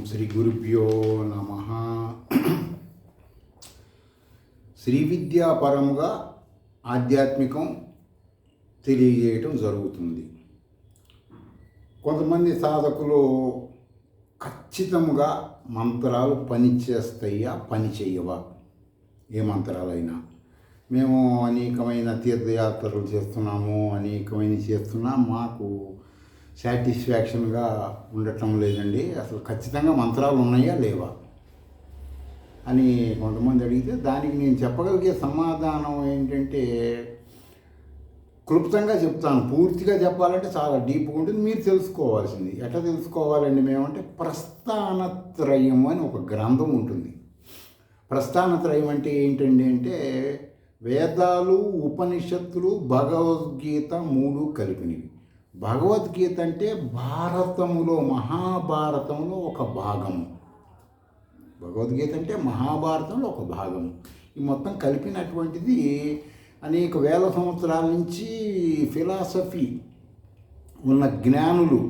శ్రీ గురుభ్యో నమ. శ్రీ విద్యాపరముగా ఆధ్యాత్మికం తెలియజేయటం జరుగుతుంది. కొంతమంది సాధకులు ఖచ్చితంగా మంత్రాలు పనిచేస్తాయా పని చేయవా, ఏ మంత్రాలైనా. మేము అనేకమైన తీర్థయాత్రలు చేస్తున్నాము, చేస్తున్నా మాకు సాటిస్ఫాక్షన్గా ఉండటం లేదండి. అసలు ఖచ్చితంగా మంత్రాలు ఉన్నాయా లేవా అని కొంతమంది అడిగితే దానికి నేను చెప్పగలిగే సమాధానం ఏంటంటే, క్లుప్తంగా చెప్తాను. పూర్తిగా చెప్పాలంటే చాలా డీప్గా ఉంటుంది. మీరు తెలుసుకోవాల్సింది ఎట్లా తెలుసుకోవాలండి మేమంటే, ప్రస్థానత్రయం అని ఒక గ్రంథం ఉంటుంది. ప్రస్థానత్రయం అంటే ఏంటండి అంటే, వేదాలు, ఉపనిషత్తులు, భగవద్గీత మూడు కలిపినవి. భగవద్గీత అంటే భారతములో, మహాభారతంలో ఒక భాగము. భగవద్గీత అంటే మహాభారతంలో ఒక భాగము. ఈ మొత్తం కలిపినటువంటిది అనేక వేల సంవత్సరాల నుంచి ఫిలాసఫీ ఉన్న జ్ఞానులు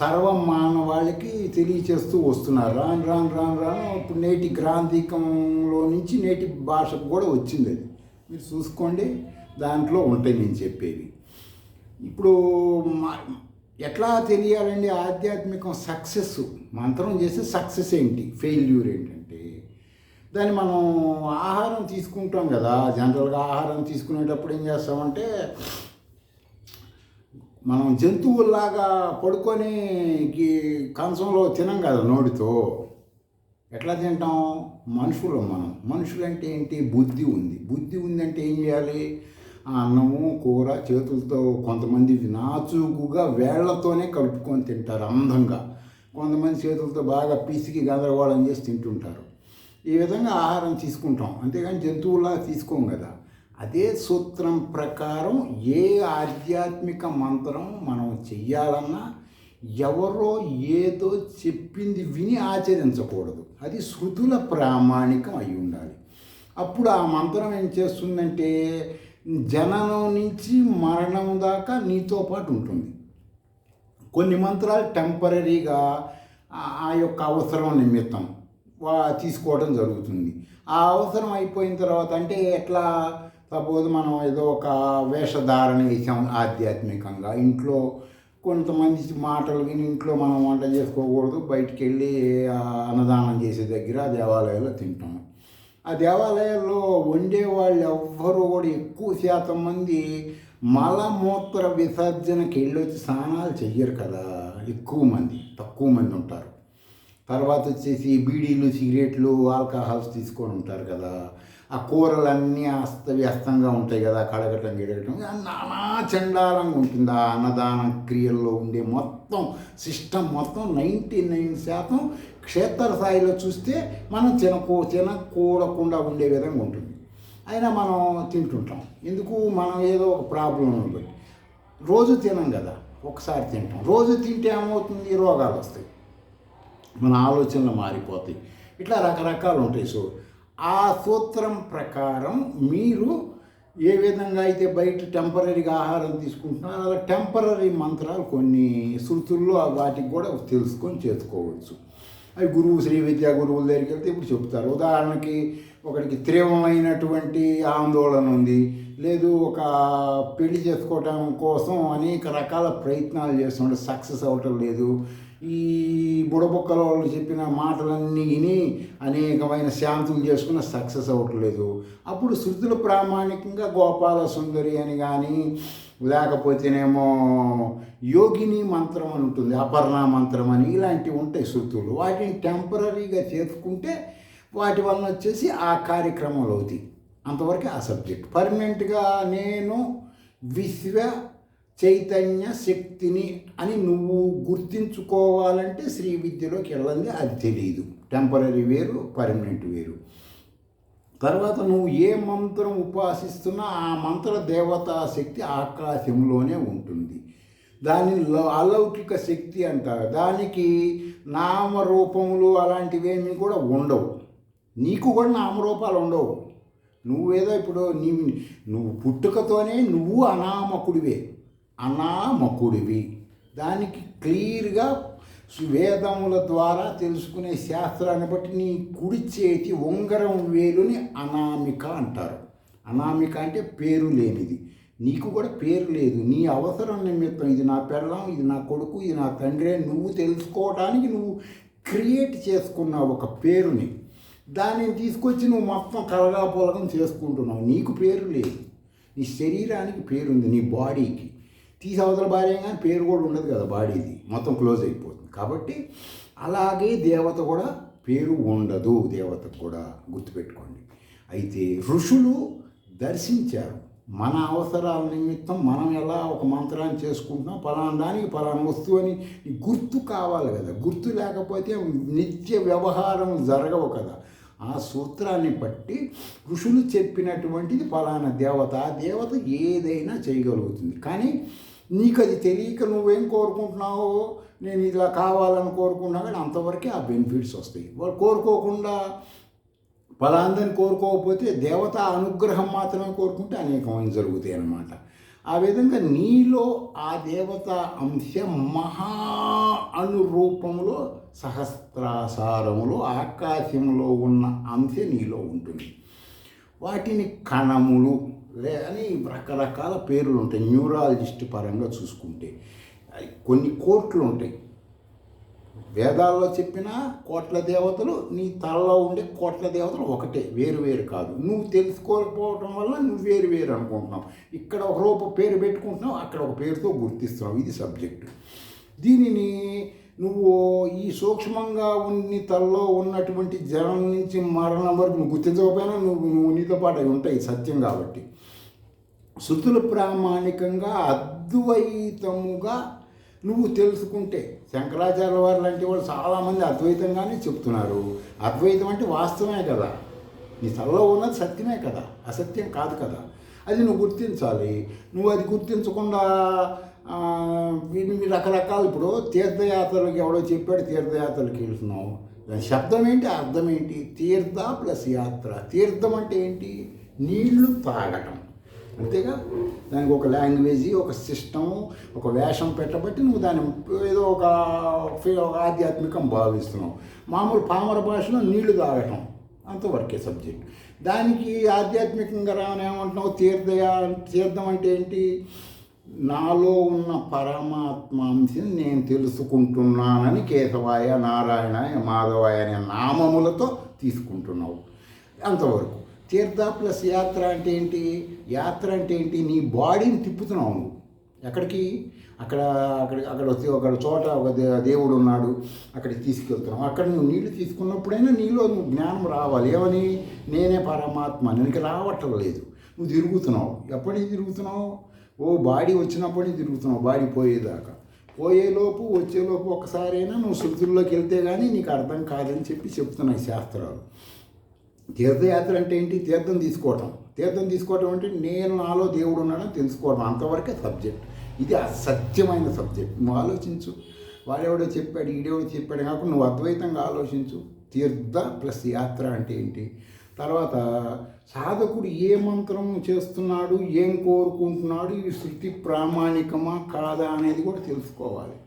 సర్వం మానవాళికి తెలియచేస్తూ వస్తున్నారు. రాను రాను రాను రాను ఇప్పుడు నేటి గ్రాంధికంలో నుంచి నేటి భాషకు కూడా వచ్చింది. అది మీరు చూసుకోండి, దాంట్లో ఉంటాయి నేను చెప్పేవి. ఇప్పుడు ఎట్లా తెలియాలండి ఆధ్యాత్మికం సక్సెస్? మంత్రం చేసే సక్సెస్ ఏంటి, ఫెయిల్యూర్ ఏంటంటే, దాన్ని మనం ఆహారం తీసుకుంటాం కదా. జనరల్గా ఆహారం తీసుకునేటప్పుడు ఏం చేస్తామంటే, మనం జంతువుల్లాగా పడుకొని కంచంలో తినం కదా నోటితో. ఎట్లా తింటాం? మనుషులంటే ఏంటి? బుద్ధి ఉందంటే ఏం చేయాలి? అన్నము కూర చేతులతో, కొంతమంది నాచుకుగా వేళ్లతోనే కలుపుకొని తింటారు అందంగా, కొంతమంది చేతులతో బాగా పిసికి గందరగోళం చేసి తింటుంటారు. ఈ విధంగా ఆహారం తీసుకుంటాం, అంతేగాని జంతువులా తీసుకోం కదా. అదే సూత్రం ప్రకారం ఏ ఆధ్యాత్మిక మంత్రం మనం చెయ్యాలన్నా ఎవరో ఏదో చెప్పింది విని ఆచరించకూడదు. అది శృతుల ప్రామాణికం అయి ఉండాలి. అప్పుడు ఆ మంత్రం ఏం చేస్తుందంటే, జననం నుంచి మరణం దాకా నీతో పాటు ఉంటుంది. కొన్ని మంత్రాలు టెంపరీగా ఆ యొక్క అవసరం నిమిత్తం తీసుకోవడం జరుగుతుంది. ఆ అవసరం అయిపోయిన తర్వాత, అంటే ఎట్లా, సపోజ్ మనం ఏదో ఒక వేషధారణ వేసాం ఆధ్యాత్మికంగా, ఇంట్లో కొంతమంది మాటలు విని ఇంట్లో మనం వంట చేసుకోకూడదు, బయటికి వెళ్ళి అన్నదానం చేసే దగ్గర దేవాలయాల్లో తింటాం. ఆ దేవాలయాల్లో వండేవాళ్ళు ఎవ్వరూ కూడా ఎక్కువ శాతం మంది మలమూత్ర విసర్జనకి వెళ్ళొచ్చి స్నానాలు చెయ్యరు కదా. తక్కువ మంది ఉంటారు. తర్వాత వచ్చేసి బీడీలు, సిగరెట్లు, ఆల్కహాల్స్ తీసుకొని ఉంటారు కదా. ఆ కూరలన్నీ అస్తవ్యస్తంగా ఉంటాయి కదా, కడగటం గిడగటం నానా చండాలంగా ఉంటుంది. ఆ అన్నదాన క్రియల్లో ఉండే మొత్తం సిస్టమ్ మొత్తం 99% క్షేత్రస్థాయిలో చూస్తే మనం తినకూడకుండా ఉండే విధంగా ఉంటుంది. అయినా మనం తింటుంటాం. ఎందుకు? మనం ఏదో ఒక ప్రాబ్లం బట్టి రోజు తినం కదా, ఒకసారి తింటాం. రోజు తింటే ఏమవుతుంది? రోగాలు వస్తాయి, మన ఆలోచనలు మారిపోతాయి, ఇట్లా రకరకాలు ఉంటాయి. సో ఆ సూత్రం ప్రకారం మీరు ఏ విధంగా అయితే బయట టెంపరీగా ఆహారం తీసుకుంటున్నారో, అలా టెంపరీ మంత్రాలు కొన్ని శృతుల్లో వాటికి కూడా తెలుసుకొని చేసుకోవచ్చు. అవి శ్రీ విద్యా గురువుల దగ్గరికి వెళ్తే ఇప్పుడు చెప్తారు. ఉదాహరణకి ఒకరికి తీవ్రమైనటువంటి ఆందోళన ఉంది, లేదు ఒక పెళ్లి చేసుకోవటం కోసం అనేక రకాల ప్రయత్నాలు చేస్తుంటే సక్సెస్ అవ్వటం లేదు, ఈ బుడబొక్కల వాళ్ళు చెప్పిన మాటలన్నీ విని అనేకమైన శాంతులు చేసుకున్న సక్సెస్ అవ్వట్లేదు. అప్పుడు శృతుల ప్రామాణికంగా గోపాల సుందరి అని కానీ, లేకపోతేనేమో యోగిని మంత్రం అని ఉంటుంది, అపర్ణ మంత్రం అని, ఇలాంటివి ఉంటాయి శృతులు. వాటిని టెంపరీగా చేసుకుంటే వాటి వలన వచ్చేసి ఆ కార్యక్రమాలు అవుతాయి. అంతవరకు ఆ సబ్జెక్ట్. పర్మనెంట్గా నేను విశ్వ చైతన్య శక్తిని అని నువ్వు గుర్తించుకోవాలంటే శ్రీ విద్యలోకి వెళ్ళండి. అది తెలియదు. టెంపరీ వేరు, పర్మనెంట్ వేరు. తర్వాత నువ్వు ఏ మంత్రం ఉపాసిస్తున్నా ఆ మంత్ర దేవతా శక్తి ఆకాశంలోనే ఉంటుంది. దానిని అలౌకిక శక్తి అంటారు. దానికి నామరూపములు అలాంటివేమీ కూడా ఉండవు. నీకు కూడా నామరూపాలు ఉండవు. నువ్వేదో ఇప్పుడు నువ్వు పుట్టుకతోనే నువ్వు అనామకుడివి. దానికి క్లియర్గా వేదముల ద్వారా తెలుసుకునే శాస్త్రాన్ని బట్టి నీ కుడి చేతి ఉంగరం వేలుని అనామిక అంటారు. అనామిక అంటే పేరు లేనిది. నీకు కూడా పేరు లేదు. నీ అవసరం నిమిత్తం ఇది నా పెళ్ళం, ఇది నా కొడుకు, ఇది నా తండ్రి నువ్వు తెలుసుకోవడానికి నువ్వు క్రియేట్ చేసుకున్నావు ఒక పేరుని. దానిని తీసుకొచ్చి నువ్వు మొత్తం కలగాపోలగం చేసుకుంటున్నావు. నీకు పేరు లేదు. నీ శరీరానికి పేరుంది, నీ బాడీకి. తీసి అవతల భార్య కానీ పేరు కూడా ఉండదు కదా, బాడీది మొత్తం క్లోజ్ అయిపోతుంది. కాబట్టి అలాగే దేవత కూడా పేరు ఉండదు, దేవతకు కూడా గుర్తుపెట్టుకోండి. అయితే ఋషులు దర్శించారు. మన అవసరాల నిమిత్తం మనం ఎలా ఒక మంత్రాన్ని చేసుకుంటున్నాం, ఫలానా దానికి ఫలానా వస్తువు అని గుర్తు కావాలి కదా. గుర్తు లేకపోతే నిత్య వ్యవహారం జరగవు కదా. ఆ సూత్రాన్ని బట్టి ఋషులు చెప్పినటువంటిది ఫలానా దేవత, ఆ దేవత ఏదైనా చేయగలుగుతుంది. కానీ నీకు అది తెలియక నువ్వేం కోరుకుంటున్నావో, నేను ఇలా కావాలని కోరుకున్నా కానీ అంతవరకే ఆ బెనిఫిట్స్ వస్తాయి. వాళ్ళు కోరుకోకుండా ఫలాందని కోరుకోకపోతే దేవత అనుగ్రహం మాత్రమే కోరుకుంటే అనేకమైన జరుగుతాయి అన్నమాట. ఆ విధంగా నీలో ఆ దేవత అంశం మహా అనురూపంలో సహస్రాసారములో ఆకాశంలో ఉన్న అంశ నీలో ఉంటుంది. వాటిని కణములు అని రకరకాల పేర్లు ఉంటాయి. న్యూరాలజిస్ట్ పరంగా చూసుకుంటే కొన్ని కోట్లు ఉంటాయి. వేదాల్లో చెప్పిన కోట్ల దేవతలు నీ తలలో ఉండే కోట్ల దేవతలు ఒకటే, వేరు వేరు కాదు. నువ్వు తెలుసుకోకపోవటం వల్ల నువ్వు వేరు వేరు అనుకుంటున్నావు. ఇక్కడ ఒక రూప పేరు పెట్టుకుంటున్నావు, అక్కడ ఒక పేరుతో గుర్తిస్తున్నావు. ఇది సబ్జెక్టు. దీనిని నువ్వు ఈ సూక్ష్మంగా నీ తలలో ఉన్నటువంటి జనం నుంచి మరణం వరకు నువ్వు గుర్తించకపోయినా నువ్వు నీతో పాటు అవి ఉంటాయి, సత్యం కాబట్టి. శృతులు ప్రామాణికంగా అద్వైతముగా నువ్వు తెలుసుకుంటే, శంకరాచార్య వారు లాంటి వాళ్ళు చాలామంది అద్వైతంగానే చెప్తున్నారు. అద్వైతం అంటే వాస్తవమే కదా, నీ తలలో ఉన్నది సత్యమే కదా, అసత్యం కాదు కదా. అది నువ్వు గుర్తించాలి. నువ్వు అది గుర్తించకుండా వీటిని రకరకాలు, ఇప్పుడు తీర్థయాత్రలకు ఎవడో చెప్పాడు తీర్థయాత్రలకు వెళ్తున్నావు, దాని శబ్దం ఏంటి, అర్థం ఏంటి? తీర్థ ప్లస్ యాత్ర. తీర్థం అంటే ఏంటి? నీళ్లు తాగటం, అంతేగా. దానికి ఒక లాంగ్వేజీ, ఒక సిస్టము, ఒక వేషం పెట్టబట్టి నువ్వు దాన్ని ఏదో ఒక ఆధ్యాత్మికం భావిస్తున్నావు. మామూలు పామర భాషలో నీళ్లు తాగటం అంతవరకే సబ్జెక్ట్. దానికి ఆధ్యాత్మికంగా ఏమంటున్నావు? తీర్థం అంటే ఏంటి? నాలో ఉన్న పరమాత్మ అంశం నేను తెలుసుకుంటున్నానని కేశవాయ, నారాయణాయ, మాధవాయ అనే నామములతో తీసుకుంటున్నావు. అంతవరకు. తీర్థ ప్లస్ యాత్ర అంటే ఏంటి? యాత్ర అంటే ఏంటి? నీ బాడీని తిప్పుతున్నావు నువ్వు. ఎక్కడికి? అక్కడ ఒక చోట ఒక దేవుడు ఉన్నాడు, అక్కడికి తీసుకెళ్తున్నావు. అక్కడ నువ్వు నీళ్లు తీసుకున్నప్పుడైనా నీలో నువ్వు జ్ఞానం రావాలి. ఏమని? నేనే పరమాత్మ. నీకు రావటం లేదు, నువ్వు తిరుగుతున్నావు. ఎప్పటికి తిరుగుతున్నావు? బాడీ వచ్చినప్పటి నుంచి తిరుగుతున్నావు, బాడీ పోయేదాకా. పోయేలోపు వచ్చేలోపు ఒకసారైనా నువ్వు శృతుల్లోకి వెళ్తే కానీ నీకు అర్థం కాదని చెప్తున్నాయి శాస్త్రాలు. తీర్థయాత్ర అంటే ఏంటి? తీర్థం తీసుకోవటం అంటే నేను నాలో దేవుడు ఉన్నాడని తెలుసుకోవడం, అంతవరకే సబ్జెక్ట్. ఇది అసత్యమైన సబ్జెక్ట్. నువ్వు ఆలోచించు. వాడెవడో చెప్పాడు, ఈడెవడో చెప్పాడు కాకుండా నువ్వు అద్వైతంగా ఆలోచించు. తీర్థ ప్లస్ యాత్ర అంటే ఏంటి? తర్వాత సాధకుడు ఏ మంత్రం చేస్తున్నాడు, ఏం కోరుకుంటున్నాడు, ఈ శృతి ప్రామాణికమా కాదా అనేది కూడా తెలుసుకోవాలి.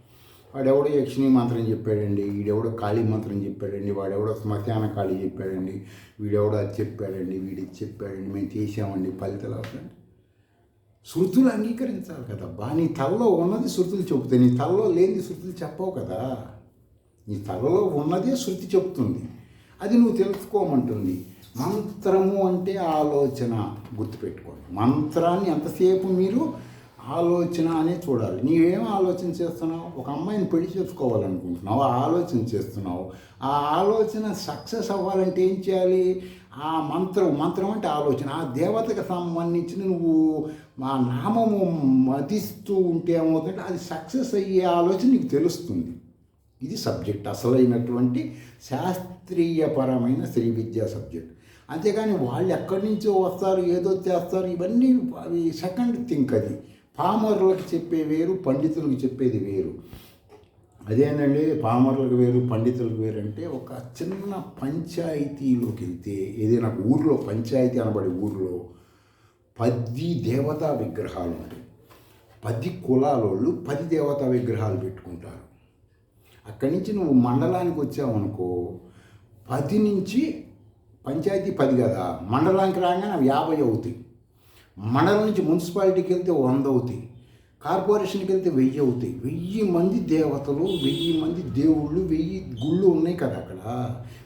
వాడెవడో యక్షిణీ మంత్రం చెప్పాడండి, వీడెవడో కాళీ మంత్రం చెప్పాడండి, వాడెవడో శ్మశాన కాళీ చెప్పాడండి, వీడెవడో అది చెప్పాడండి, వీడికి చెప్పాడండి, మేము చేసామండి, ఫలితాలు అవుతాయండి. శృతులు అంగీకరించాలి కదా. నీ తలలో ఉన్నది శృతులు చెబుతాయి, నీ తలలో లేనిది శృతులు చెప్పవు కదా. నీ తలలో ఉన్నదే శృతి చెప్తుంది, అది నువ్వు తెలుసుకోమంటుంది. మంత్రము అంటే ఆలోచన, గుర్తుపెట్టుకోండి. మంత్రాన్ని ఎంతసేపు మీరు ఆలోచన అనే చూడాలి. నీవేం ఆలోచన చేస్తున్నావు? ఒక అమ్మాయిని పెళ్లి చేసుకోవాలనుకుంటున్నావు, ఆలోచన చేస్తున్నావు. ఆ ఆలోచన సక్సెస్ అవ్వాలంటే ఏం చేయాలి? ఆ మంత్రం అంటే ఆలోచన. ఆ దేవతకు సంబంధించిన నువ్వు ఆ నామము మతిస్తూ ఉంటే ఏమవుతుందంటే అది సక్సెస్ అయ్యే ఆలోచన నీకు తెలుస్తుంది. ఇది సబ్జెక్ట్, అసలైనటువంటి శాస్త్రీయపరమైన శ్రీ విద్యా సబ్జెక్ట్. అంతేగాని వాళ్ళు ఎక్కడి నుంచో వస్తారు, ఏదో చేస్తారు, ఇవన్నీ అవి సెకండ్ థింక్. అది పామరులకు చెప్పే వేరు, పండితులకు చెప్పేది వేరు. అదేనండి, పామరులకు వేరు, పండితులకు వేరు. అంటే ఒక చిన్న పంచాయతీలోకి వెళ్తే, ఏదైనా ఊర్లో, పంచాయతీ అనబడే ఊర్లో 10 దేవతా విగ్రహాలు ఉంటాయి. 10 కులాలోళ్ళు 10 దేవతా విగ్రహాలు పెట్టుకుంటారు. అక్కడి నుంచి నువ్వు మండలానికి వచ్చావు అనుకో, 10 నుంచి పంచాయతీ 10 కదా, మండలానికి రాగానే 50 అవుతాయి. మండలం నుంచి మున్సిపాలిటీకి వెళ్తే 100 అవుతాయి. కార్పొరేషన్కి వెళ్తే 1000 అవుతాయి. 1000 మంది దేవతలు, 1000 మంది దేవుళ్ళు, 1000 గుళ్ళు ఉన్నాయి కదా అక్కడ.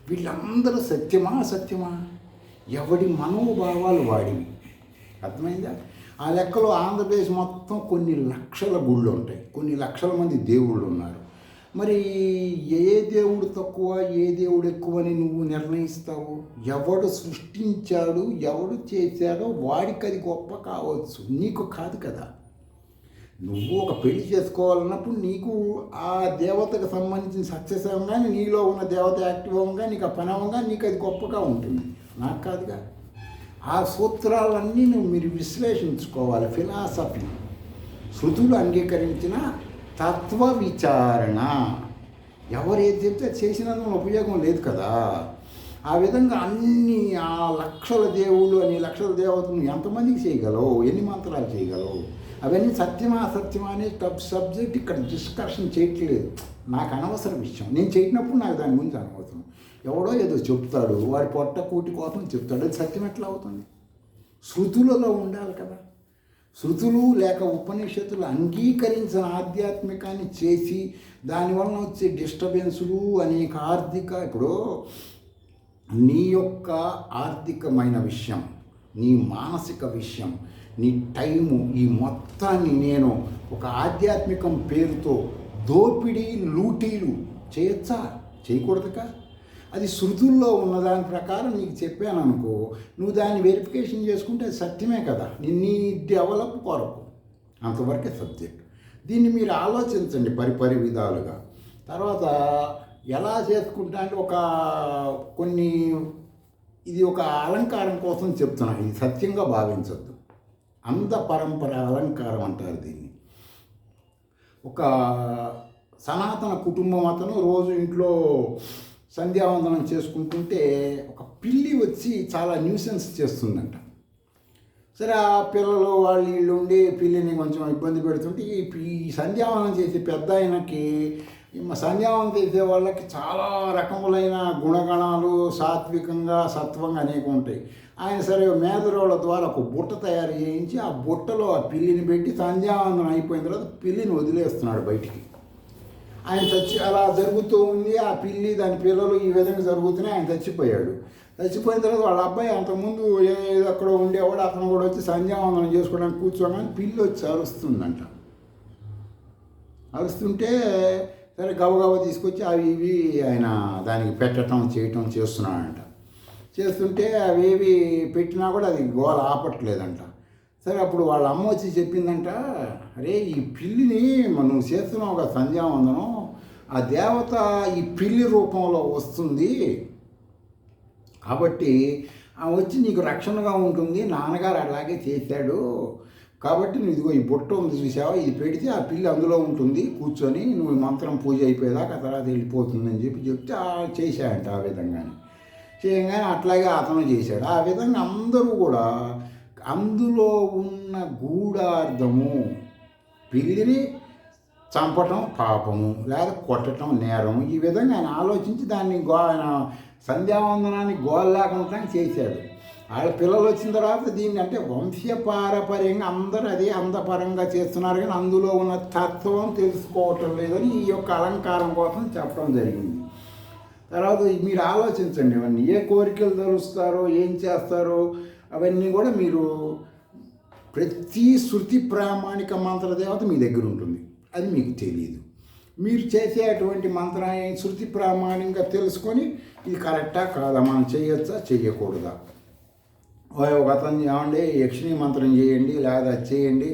వీళ్ళందరూ సత్యమా అసత్యమా? ఎవడి మనోభావాలు వాడివి. అర్థమైందా? ఆ లెక్కలో ఆంధ్రప్రదేశ్ మొత్తం కొన్ని లక్షల గుళ్ళు ఉంటాయి, కొన్ని లక్షల మంది దేవుళ్ళు ఉన్నారు. మరి ఏ దేవుడు తక్కువ, ఏ దేవుడు ఎక్కువ అని నువ్వు నిర్ణయిస్తావు? ఎవడు సృష్టించాడు, ఎవడు చేశాడో వాడికి అది గొప్ప కావచ్చు, నీకు కాదు కదా. నువ్వు ఒక పెళ్లి చేసుకోవాలన్నప్పుడు నీకు ఆ దేవతకు సంబంధించిన సక్సెస్ అవ్వగా, నీలో ఉన్న దేవత యాక్టివ్ అవ్వగా, నీకు ఆ పని అవ్వగా నీకు అది గొప్పగా ఉంటుంది, నాకు కాదుగా. ఆ సూత్రాలన్నీ మీరు విశ్లేషించుకోవాలి. ఫిలాసఫీ, శృతులు అంగీకరించిన తత్వ విచారణ. ఎవరేది చెప్తే చేసినందుకు ఉపయోగం లేదు కదా. ఆ విధంగా అన్ని ఆ లక్షల దేవుళ్ళు అని లక్షల దేవతలు ఎంతమందికి చేయగలవు, ఎన్ని మంత్రాలు చేయగలవు? అవన్నీ సత్యమా అసత్యమా అనే సబ్జెక్ట్ ఇక్కడ డిస్కషన్ చేయట్లేదు. నాకు అనవసరం విషయం. నేను చేయనప్పుడు నాకు దాని గురించి అనవసరం. ఎవడో ఏదో చెప్తాడు, వాడి పొట్ట కూటి కోసం చెప్తాడు, అది సత్యం ఎట్లా అవుతుంది? శృతులలో ఉండాలి కదా. శృతులు లేక ఉపనిషత్తులు అంగీకరించిన ఆధ్యాత్మికాన్ని చేసి దానివల్ల వచ్చే డిస్టర్బెన్సులు అనేక ఇప్పుడు నీ యొక్క ఆర్థికమైన విషయం, నీ మానసిక విషయం, నీ టైము, ఈ మొత్తాన్ని నేను ఒక ఆధ్యాత్మికం పేరుతో దోపిడీ లూటీలు చేయొచ్చా? చేయకూడదుగా. అది శృతుల్లో ఉన్నదాని ప్రకారం నీకు చెప్పాను అనుకో, నువ్వు దాన్ని వెరిఫికేషన్ చేసుకుంటే అది సత్యమే కదా, నీ డెవలప్ కొరకు. అంతవరకే సబ్జెక్ట్. దీన్ని మీరు ఆలోచించండి పరిపరి విధాలుగా. తర్వాత ఎలా చేసుకుంటా అంటే ఇది ఒక అలంకారం కోసం చెప్తున్నా, ఇది సత్యంగా భావించద్దు. అంధ పరంపర అలంకారం అంటారు దీన్ని. ఒక సనాతన కుటుంబం అతను రోజు ఇంట్లో సంధ్యావందనం చేసుకుంటుంటే ఒక పిల్లి వచ్చి చాలా న్యూసెన్స్ చేస్తుందంట. సరే, ఆ పిల్లలు వాళ్ళు వీళ్ళు ఉండి పిల్లిని కొంచెం ఇబ్బంది పెడుతుంటే ఈ సంధ్యావందనం చేసే పెద్ద ఆయనకి, సంధ్యావందనం చేసే వాళ్ళకి చాలా రకములైన గుణగణాలు సాత్వికంగా సత్వంగా అనేక ఉంటాయి. ఆయన సరే మేదరోళ్ళ ద్వారా ఒక బుట్ట తయారు చేయించి ఆ బుట్టలో ఆ పిల్లిని పెట్టి సంధ్యావందనం అయిపోయిన తర్వాత పిల్లిని వదిలేస్తున్నాడు బయటికి. ఆయన అలా జరుగుతూ ఉంది. ఆ పిల్లి దాని పిల్లలు ఈ విధంగా జరుగుతున్నాయి. ఆయన చచ్చిపోయాడు. చచ్చిపోయిన తర్వాత వాళ్ళ అబ్బాయి అంతకుముందు అక్కడ ఉండేవాడు, అతను కూడా వచ్చి సంధ్యావందనం చేసుకోవడానికి కూర్చోగానే పిల్లి వచ్చి అరుస్తుందంట. అరుస్తుంటే సరే గబగబా తీసుకొచ్చి అవి ఇవి ఆయన దానికి పెట్టడం చేయటం చేస్తున్నాడంట. చేస్తుంటే అవేవి పెట్టినా కూడా అది గోల ఆపట్లేదంట. సరే, అప్పుడు వాళ్ళ అమ్మ వచ్చి చెప్పిందంట, అరే ఈ పిల్లిని నువ్వు చేస్తున్నావు కదా సంధ్యావందనం, ఆ దేవత ఈ పిల్లి రూపంలో వస్తుంది కాబట్టి వచ్చి నీకు రక్షణగా ఉంటుంది. నాన్నగారు అలాగే చేశాడు కాబట్టి నువ్వు ఇదిగో ఈ బుట్ట ఉంది చూసావా, ఇది పెడితే ఆ పిల్లి అందులో ఉంటుంది కూర్చొని, నువ్వు మంత్రం పూజ అయిపోయేదాకా తర్వాత వెళ్ళిపోతుందని చెప్తే చేశాడంట. ఆ విధంగానే చేయగానే అట్లాగే అతను చేశాడు. ఆ విధంగా అందరూ కూడా అందులో ఉన్న గూఢార్థము, పిల్లిని చంపటం పాపము లేదా కొట్టడం నేరము, ఈ విధంగా ఆయన ఆలోచించి దాన్ని ఆయన సంధ్యావందనాన్ని గోల లేకుండా చేశాడు. వాళ్ళ పిల్లలు వచ్చిన తర్వాత దీన్ని అంటే వంశపారపర్యంగా అందరూ అదే అందపరంగా చేస్తున్నారు, కానీ అందులో ఉన్న తత్వం తెలుసుకోవటం లేదని ఈ యొక్క అలంకారం కోసం చెప్పడం జరిగింది. తర్వాత మీరు ఆలోచించండి, ఇవన్నీ ఏ కోరికలు తెరుస్తారో ఏం చేస్తారో అవన్నీ కూడా మీరు ప్రతి శృతి ప్రామాణిక మంత్రదేవత మీ దగ్గర ఉంటుంది, అది మీకు తెలియదు. మీరు చేసే అటువంటి మంత్రాన్ని శృతి ప్రామాణికంగా తెలుసుకొని ఇది కరెక్టా కాదా, మనం చేయొచ్చా చేయకూడదా. ఒక అతను ఏమండి యక్షిణీ మంత్రం చేయండి లేదా చేయండి,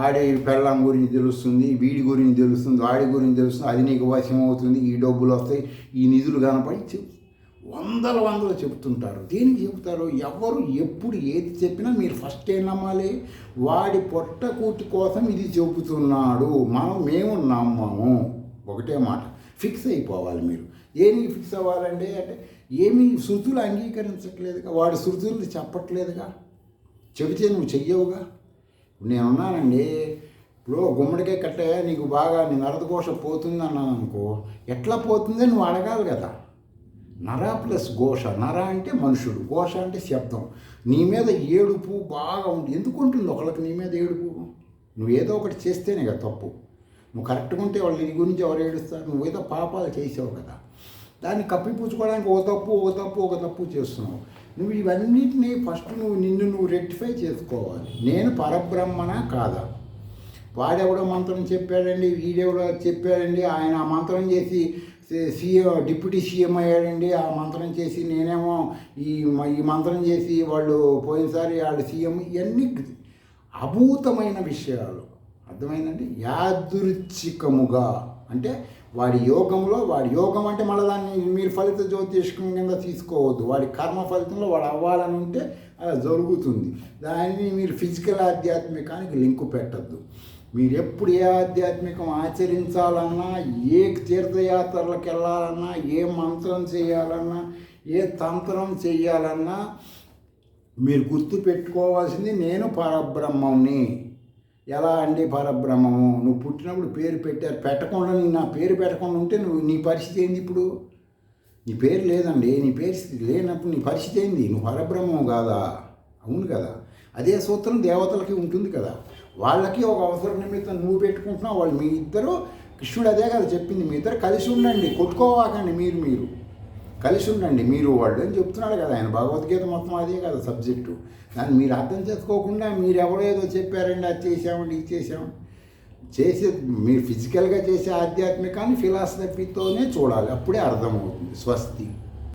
ఆడే పెళ్ళం గురించి తెలుస్తుంది, వీడి గురించి తెలుస్తుంది, వాడి గురించి తెలుస్తుంది, అది నీకు వశం అవుతుంది, ఈ డబ్బులు వస్తాయి, ఈ నిధులు కనపడి వందలు చెప్తుంటారు. దేనికి చెప్తారు? ఎవరు ఎప్పుడు ఏది చెప్పినా మీరు ఫస్ట్ ఏం నమ్మాలి? వాడి పొట్టకూటి కోసం ఇది చెబుతున్నాడు, మేము నమ్మము. ఒకటే మాట ఫిక్స్ అయిపోవాలి మీరు. ఏమి ఫిక్స్ అవ్వాలంటే అంటే ఏమీ శృతులు అంగీకరించట్లేదుగా, వాడి శృతులు చెప్పట్లేదుగా, చెబితే నువ్వు చెయ్యవుగా. నేనున్నానండి, ఇప్పుడు గుమ్మడికాయ కట్ట నీకు బాగా నీ నరదఘోష పోతుంది అన్నాను అనుకో, ఎట్లా పోతుందని నువ్వు అడగాలి కదా. నర ప్లస్ ఘోష, నర అంటే మనుషుడు, ఘోష అంటే శబ్దం. నీ మీద ఏడుపు బాగా ఉంది. ఎందుకు ఉంటుంది ఒకళ్ళకి నీ మీద ఏడుపు? నువ్వు ఏదో ఒకటి చేస్తేనే కదా తప్పు. నువ్వు కరెక్ట్గా ఉంటే వాళ్ళు నీ గురించి ఎవరు ఏడుస్తారు? నువ్వు ఏదో పాపాలు చేసావు కదా, దాన్ని కప్పిపుచ్చుకోవడానికి ఒక తప్పు చేస్తున్నావు. నువ్వు ఇవన్నిటినీ ఫస్ట్ నిన్ను నువ్వు రెక్టిఫై చేసుకోవాలి. నేను పరబ్రహ్మనా కాదా? వాడెవడో మంత్రం చెప్పాడండి, వీడెవడో చెప్పాడండి, ఆయన ఆ మంత్రం చేసి సీఎం డిప్యూటీ సీఎం అయ్యాడండి, ఆ మంత్రం చేసి నేనేమో ఈ మంత్రం చేసి వాళ్ళు పోయినసారి వాళ్ళు సీఎం. ఇవన్నీ అభూతమైన విషయాలు. అర్థమైందండి? యాదృచ్ఛికముగా అంటే వాడి యోగం అంటే మళ్ళీ దాన్ని మీరు ఫలిత జ్యోతిష్కం కింద తీసుకోవద్దు. వాడి కర్మ ఫలితంలో వాడు అవ్వాలని ఉంటే అలా జరుగుతుంది. దాన్ని మీరు ఫిజికల్ ఆధ్యాత్మికానికి లింకు పెట్టద్దు. మీరు ఎప్పుడు ఏ ఆధ్యాత్మికం ఆచరించాలన్నా, ఏ తీర్థయాత్రలకు వెళ్ళాలన్నా, ఏ మంత్రం చేయాలన్నా, ఏ తంత్రం చేయాలన్నా మీరు గుర్తు పెట్టుకోవాల్సింది నేను పరబ్రహ్మంని. ఎలా అండి పరబ్రహ్మము? నువ్వు పుట్టినప్పుడు పేరు పెట్టకుండా నా పేరు పెట్టకుండా ఉంటే నీ పరిస్థితి ఏంది? ఇప్పుడు నీ పేరు లేదండి, నీ పేరు లేనప్పుడు నీ పరిస్థితి ఏంది? నువ్వు పరబ్రహ్మం కాదా? అవును కదా. అదే సూత్రం దేవతలకి ఉంటుంది కదా. వాళ్ళకి ఒక అవసరం నిమిత్తం నువ్వు పెట్టుకుంటున్నావు, వాళ్ళు మీ ఇద్దరు, కృష్ణుడు అదే కదా చెప్పింది, మీ ఇద్దరు కలిసి ఉండండి, కొట్టుకోవాకండి, మీరు కలిసి ఉండండి మీరు వాళ్ళు అని చెప్తున్నాడు కదా ఆయన. భగవద్గీత మొత్తం అదే కదా సబ్జెక్టు. దాన్ని మీరు అర్థం చేసుకోకుండా మీరు ఎవరో ఏదో చెప్పారండి, అది చేసామండి, ఇది చేసే మీరు ఫిజికల్గా చేసే ఆధ్యాత్మికాన్ని ఫిలాసఫీతోనే చూడాలి, అప్పుడే అర్థమవుతుంది. స్వస్తి.